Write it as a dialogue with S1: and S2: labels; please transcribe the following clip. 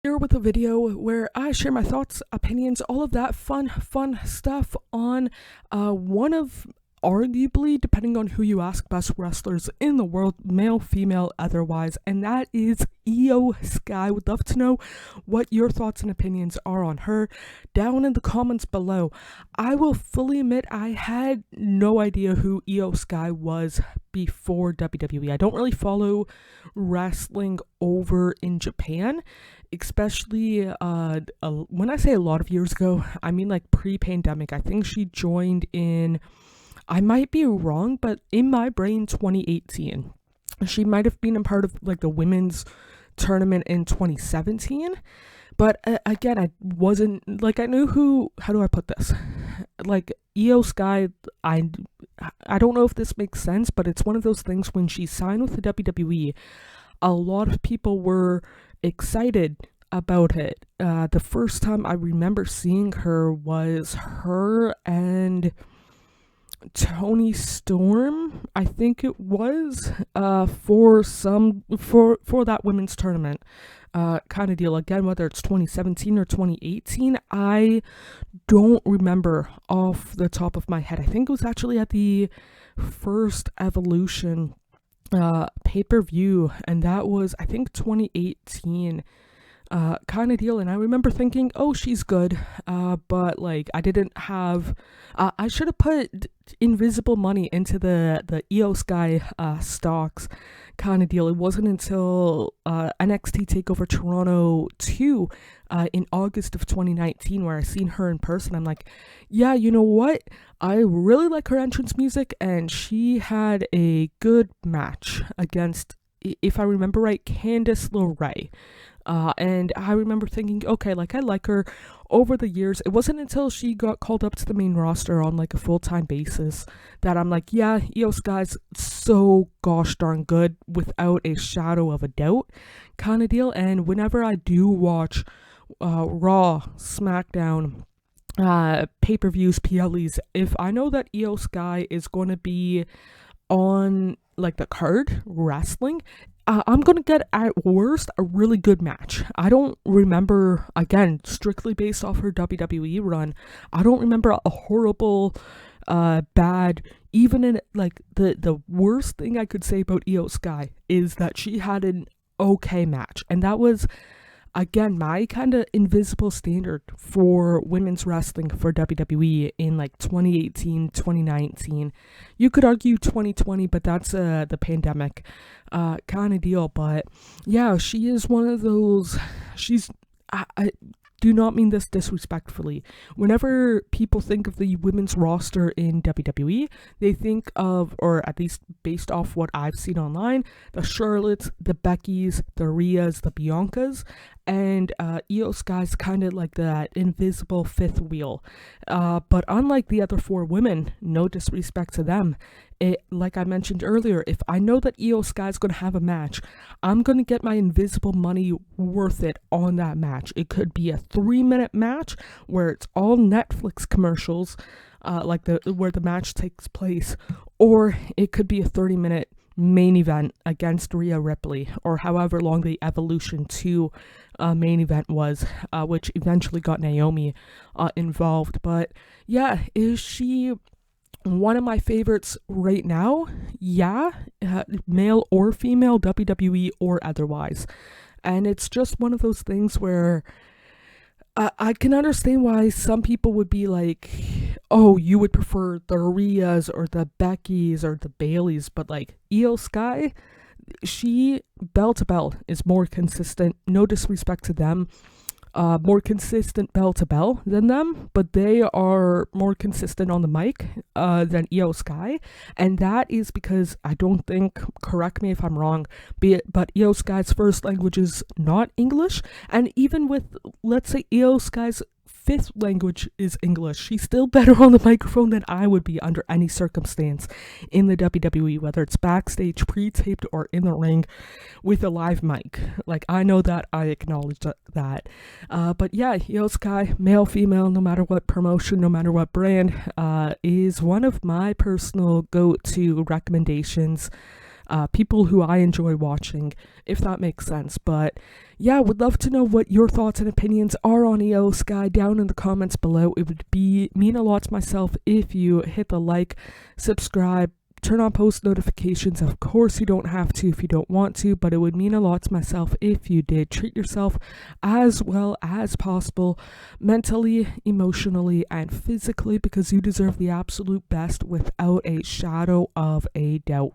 S1: Here with a video where I share my thoughts, opinions, all of that fun stuff on one of arguably, depending on who you ask, best wrestlers in the world, male, female, otherwise, and that is Iyo Sky. Would love to know what your thoughts and opinions are on her down in the comments below. I will fully admit I had no idea who Iyo Sky was before WWE. I don't really follow wrestling over in Japan, especially when I say a lot of years ago, I mean like pre-pandemic. I think she joined in, I might be wrong, but in my brain 2018. She might have been a part of like the women's tournament in 2017, but again, I wasn't like, I knew who, how do I put this, like Iyo Sky. I don't know if this makes sense, but it's one of those things. When she signed with the WWE, a lot of people were excited about it. The first time I remember seeing her was her and Tony Storm, I think it was, for that women's tournament kind of deal. Again, whether it's 2017 or 2018, I don't remember off the top of my head. I think it was actually at the first Evolution pay-per-view, and that was, I think, 2018 kind of deal. And I remember thinking, oh, she's good, but like I didn't have, I should have put invisible money into the Iyo Sky stocks kind of deal. It wasn't until NXT TakeOver Toronto 2 in August of 2019 where I seen her in person. I'm like, yeah, you know what? I really like her entrance music, and she had a good match against, if I remember right, Candice LeRae. And I remember thinking, okay, like I like her. Over the years, it wasn't until she got called up to the main roster on like a full-time basis that I'm like, yeah, Iyo Sky's so gosh darn good without a shadow of a doubt kind of deal. And whenever I do watch Raw, SmackDown, pay-per-views, PLEs, if I know that Iyo Sky is going to be on like the card wrestling, I'm gonna get at worst a really good match. I don't remember, again, strictly based off her WWE run, I don't remember a horrible, bad, even in like the worst thing I could say about Iyo Sky is that she had an okay match, and that was, again, my kind of invisible standard for women's wrestling for WWE in like 2018, 2019. You could argue 2020, but that's the pandemic kind of deal. But yeah, she is one of those, I do not mean this disrespectfully. Whenever people think of the women's roster in WWE, they think of, or at least based off what I've seen online, the Charlottes, the Beckys, the Rheas, the Biancas, and Iyo Sky's kind of like that invisible fifth wheel. But unlike the other four women, no disrespect to them, like I mentioned earlier, if I know that Iyo Sky's going to have a match, I'm going to get my invisible money worth it on that match. It could be a 3-minute match where it's all Netflix commercials, like where the match takes place, or it could be a 30-minute main event against Rhea Ripley, or however long the Evolution 2 main event was, which eventually got Naomi involved. But yeah, is she one of my favorites right now? Yeah, male or female, WWE or otherwise. And it's just one of those things where I can understand why some people would be like, oh, you would prefer the Rheas or the Beckys or the Baileys, but like Iyo Sky, she bell to bell is more consistent. No disrespect to them. More consistent bell to bell than them, but they are more consistent on the mic than Iyo Sky, and that is because I don't think, correct me if I'm wrong, but Iyo Sky's first language is not English, and even with, let's say, Iyo Sky's fifth language is English, she's still better on the microphone than I would be under any circumstance in the WWE, whether it's backstage, pre-taped, or in the ring with a live mic. Like, I know that, I acknowledge that. But yeah, Iyo Sky, male, female, no matter what promotion, no matter what brand, is one of my personal go-to recommendations people who I enjoy watching, if that makes sense. But yeah, would love to know what your thoughts and opinions are on Iyo Sky down in the comments below. It would mean a lot to myself if you hit the like, subscribe, turn on post notifications. Of course you don't have to if you don't want to, but it would mean a lot to myself if you did. Treat yourself as well as possible, mentally, emotionally, and physically, because you deserve the absolute best without a shadow of a doubt.